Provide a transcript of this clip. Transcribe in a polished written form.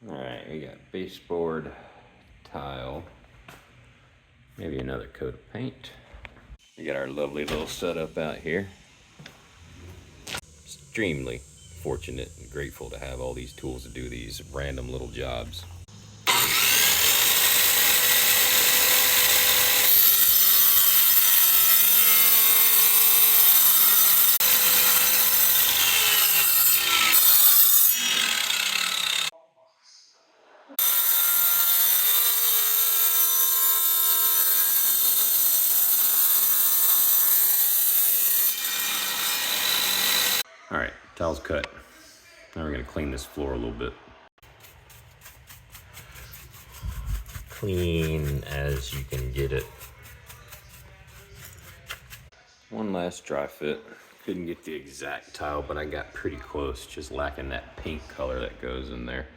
All right, we got baseboard, tile, maybe another coat of paint. We got our lovely little setup out here. Extremely fortunate and grateful to have all these tools to do these random little jobs. All right, tile's cut. Now we're gonna clean this floor a little bit. Clean as you can get it. One last dry fit. Couldn't get the exact tile, but I got pretty close, just lacking that pink color that goes in there.